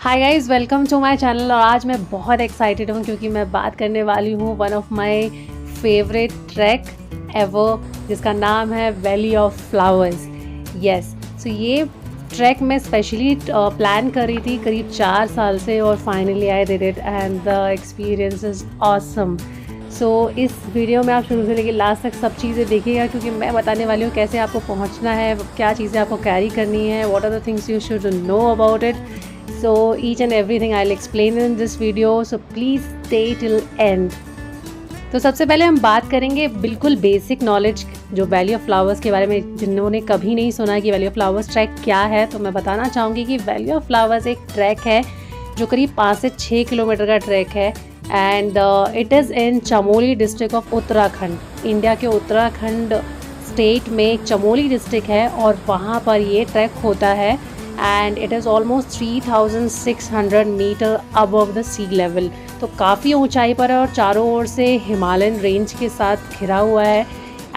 Hi guys, welcome to my channel. और आज मैं बहुत एक्साइटेड हूँ क्योंकि मैं बात करने वाली हूँ one of my favourite track ever, जिसका नाम है वैली ऑफ फ्लावर्स। यस, सो ये ट्रैक मैं स्पेशली प्लान कर रही थी करीब 4 साल से, और finally I did it and the experience is awesome. So इस वीडियो में आप शुरू से लेकर लास्ट तक सब चीज़ें देखिएगा, क्योंकि मैं बताने वाली हूँ कैसे आपको पहुँचना है, क्या चीज़ें आपको कैरी करनी है, what are the things you should know about it. So each and everything I'll explain in this video, so please stay till end. तो सबसे पहले हम बात करेंगे बिल्कुल बेसिक नॉलेज, जो वैली ऑफ फ्लावर्स के बारे में जिन्होंने कभी नहीं सुना कि वैली ऑफ फ्लावर्स ट्रैक क्या है, तो मैं बताना चाहूँगी कि वैली ऑफ फ्लावर्स एक ट्रैक है जो करीब 5 से 6 किलोमीटर का ट्रैक है and it is in Chamoli district of Uttarakhand. India के उत्तराखंड स्टेट में एक चमोली डिस्ट्रिक्ट है और वहाँ पर ये ट्रैक होता है and it is almost 3600 metre above the sea level. तो काफ़ी ऊंचाई पर है और चारों ओर से हिमालयन रेंज के साथ घिरा हुआ है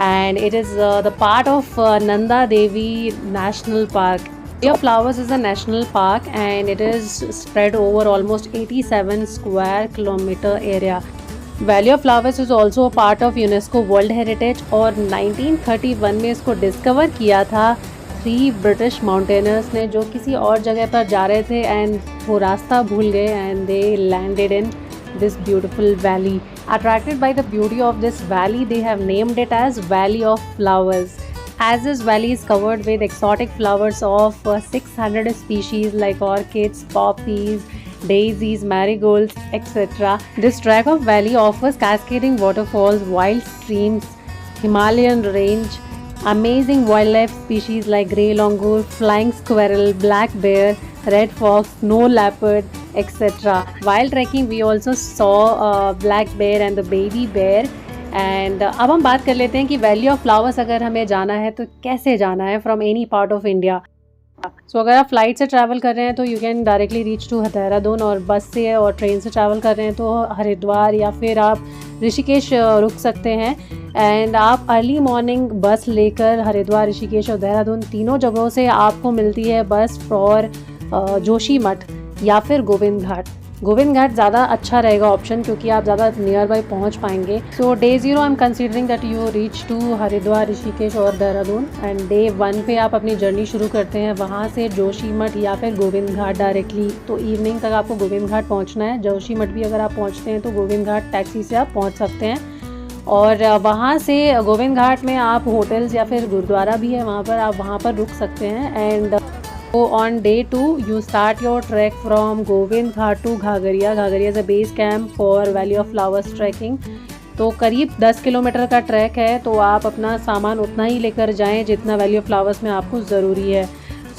and it is the part of Nanda Devi national park. Valley of flowers is a national park and it is spread over almost 87 square kilometre area. Valley of flowers is also part of UNESCO world heritage और 1931 में इसको discover किया था 3 British mountaineers ने, जो किसी और जगह पर जा रहे थे एंड वो रास्ता भूल गए and they landed in this beautiful valley. Attracted by the beauty of this valley, they have named it as Valley of Flowers. As this valley is covered with exotic flowers of 600 species like orchids, poppies, daisies, marigolds, etc. This track of valley offers cascading waterfalls, wild streams, Himalayan range, amazing wildlife species like grey langur, flying squirrel, black bear, red fox, snow leopard, etc. While trekking we also saw black bear and the baby bear. And अब हम बात कर लेते हैं कि valley of flowers अगर हमें जाना है तो कैसे जाना है from any part of India. So अगर आप फ्लाइट से ट्रैवल कर रहे हैं तो you can directly reach to Dehradun, और बस से और ट्रेन से ट्रैवल कर रहे हैं तो हरिद्वार या फिर आप ऋषिकेश रुक सकते हैं। एंड आप अर्ली मॉर्निंग बस लेकर हरिद्वार, ऋषिकेश और देहरादून तीनों जगहों से आपको मिलती है बस फॉर जोशीमठ या फिर गोविंद घाट। गोविंद घाट ज़्यादा अच्छा रहेगा ऑप्शन, क्योंकि आप ज़्यादा नियर बाई पहुँच पाएंगे। So day 0 I am considering that you reach to Haridwar, Rishikesh और देहरादून एंड डे 1 पे आप अपनी जर्नी शुरू करते हैं वहाँ से जोशीमठ या फिर गोविंद घाट डायरेक्टली। तो इवनिंग तक आपको गोविंद घाट पहुँचना है। जोशीमठ भी अगर आप पहुँचते हैं तो गोविंद घाट टैक्सी से आप पहुँच सकते हैं, और वहाँ से गोविंद घाट में आप होटल्स या फिर गुरुद्वारा भी है वहाँ पर, आप वहाँ पर रुक सकते हैं। And on day 2 you start your trek from Govind Ghat to Ghagariya. Ghagariya is a base camp for Valley of Flowers trekking. तो करीब 10 किलोमीटर का ट्रैक है, तो आप अपना सामान उतना ही लेकर जाएं जितना वैली ऑफ फ्लावर्स में आपको ज़रूरी है।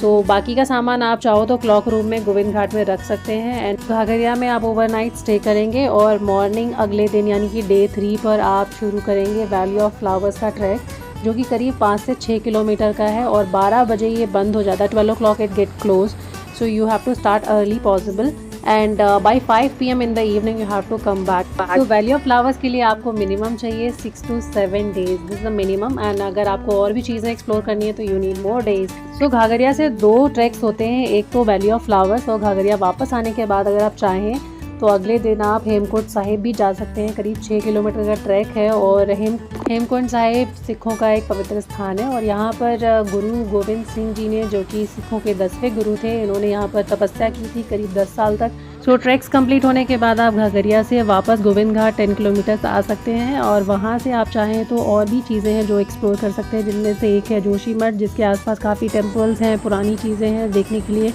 सो बाकी का सामान आप चाहो तो क्लॉक रूम में गोविंद घाट में रख सकते हैं एंड घाघरिया में आप ओवरनाइट स्टे करेंगे और मॉर्निंग अगले दिन यानी कि डे 3 पर आप शुरू करेंगे वैली ऑफ फ्लावर्स का ट्रैक, जो कि करीब 5 से 6 किलोमीटर का है और 12 बजे ये बंद हो जाता है। 12 o'clock it get close, so you have to start early possible and by 5 PM in the evening you have to come back. तो वैली ऑफ फ्लावर्स के लिए आपको मिनिमम चाहिए 6 to 7 days, this is the minimum. And अगर आपको और भी चीज़ें एक्सप्लोर करनी है तो you need more days. So Ghangaria से 2 ट्रैक्स होते हैं, एक तो वैली ऑफ फ्लावर्स, और घाघरिया वापस आने के बाद अगर आप चाहें तो अगले दिन आप हेमकुंड साहिब भी जा सकते हैं। करीब 6 किलोमीटर का ट्रैक है और हेमकुंड साहिब सिखों का एक पवित्र स्थान है, और यहाँ पर गुरु गोविंद सिंह जी ने, जो कि सिखों के 10वें गुरु थे, इन्होंने यहाँ पर तपस्या की थी करीब 10 साल तक। सो ट्रैक्स कंप्लीट होने के बाद आप घाघरिया से वापस गोविंद घाट 10 किलोमीटर आ सकते हैं, और वहाँ से आप चाहें तो और भी चीज़ें हैं जो एक्सप्लोर कर सकते हैं, जिनमें से एक है जोशीमठ, जिसके आसपास काफ़ी टेम्पल्स हैं, पुरानी चीज़ें हैं देखने के लिए,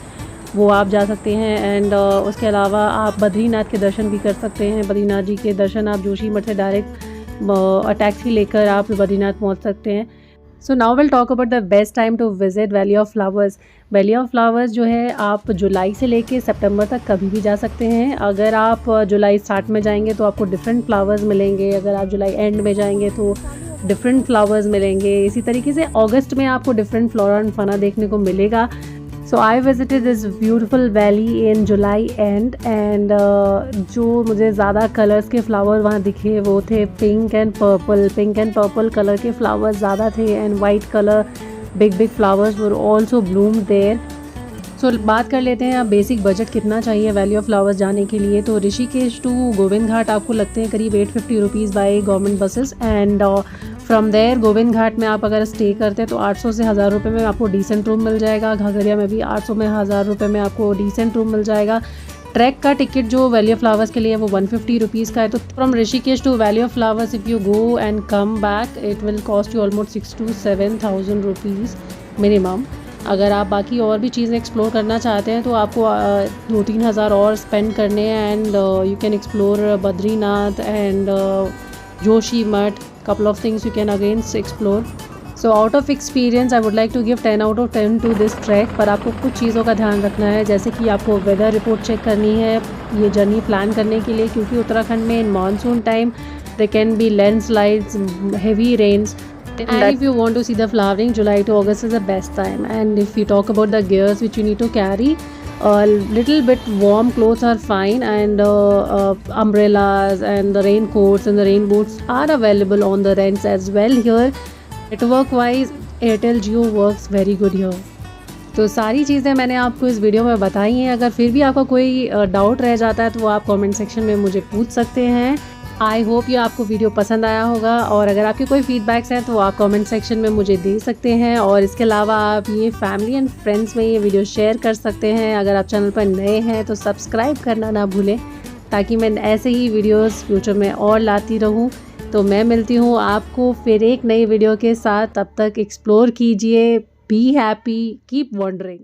वो आप जा सकते हैं। एंड उसके अलावा आप बद्रीनाथ के दर्शन भी कर सकते हैं। बद्रीनाथ जी के दर्शन आप जोशीमठ से डायरेक्ट टैक्सी लेकर आप बद्रीनाथ पहुंच सकते हैं। So now will talk about the best time to visit valley of flowers. Valley of flowers जो है आप जुलाई से लेके सितंबर तक कभी भी जा सकते हैं। अगर आप जुलाई स्टार्ट में जाएंगे तो आपको डिफरेंट फ्लावर्स मिलेंगे, अगर आप जुलाई एंड में जाएंगे तो डिफरेंट फ्लावर्स मिलेंगे। इसी तरीके से अगस्त में आपको डिफरेंट फ्लोरा एंड फना देखने को मिलेगा। So I visited this beautiful valley in July and जो मुझे ज़्यादा कलर्स के फ्लावर वहाँ दिखे वो थे पिंक एंड पर्पल कलर के फ्लावर्स ज़्यादा थे, and white colour big flowers were also bloom there. So बात कर लेते हैं अब बेसिक बजट कितना चाहिए वैली ऑफ फ्लावर्स जाने के लिए। तो ऋषिकेश टू गोविंद घाट आपको लगते हैं करीब 850 rupees by government buses and from there Govind Ghat में आप अगर स्टे करते हैं तो 800 से 1000 रुपये में आपको डिसेंट रूम मिल जाएगा। घाघरिया में भी 800 में 1000 रुपये में आपको डिसेंट रूम मिल जाएगा। ट्रैक का टिकट जो वैली ऑफ फ्लावर्स के लिए है वो 150 रुपीज़ का है। तो from Rishikesh to valley of flowers if you go and come back it will cost you almost 6 to 7,000 rupees minimum. अगर आप बाकी और भी चीज़ें एक्सप्लोर करना चाहते हैं तो आपको 2-3 हज़ार और स्पेंड करने हैं and you can explore Badrinath and Joshi मठ, couple of things you can again explore. So out of experience I would like to give 10 out of 10 to this trek। पर आपको कुछ चीज़ों का ध्यान रखना है, जैसे कि आपको वेदर रिपोर्ट चेक करनी है ये जर्नी प्लान करने के लिए, क्योंकि उत्तराखंड में इन monsoon time there can be landslides, heavy rains, and if you want to see the flowering, July to August is the best time. And if we talk about the gears which you need to carry, a little bit warm clothes are fine, and umbrellas and the raincoats and the rain boots are available on the rents as well here. Network wise Airtel Jio works very good here. तो सारी चीज़ें मैंने आपको इस video में बताई हैं। अगर फिर भी आपका कोई डाउट रह जाता है तो वो आप कमेंट सेक्शन में मुझे पूछ सकते हैं। आई होप ये आपको वीडियो पसंद आया होगा, और अगर आपके कोई फीडबैक्स हैं तो आप कमेंट सेक्शन में मुझे दे सकते हैं। और इसके अलावा आप ये फैमिली एंड फ्रेंड्स में ये वीडियो शेयर कर सकते हैं। अगर आप चैनल पर नए हैं तो सब्सक्राइब करना ना भूलें, ताकि मैं ऐसे ही वीडियोस फ्यूचर में और लाती रहूं। तो मैं मिलती हूँ आपको फिर एक नई वीडियो के साथ। तब तक एक्सप्लोर कीजिए, बी हैप्पी, कीप वंडरिंग।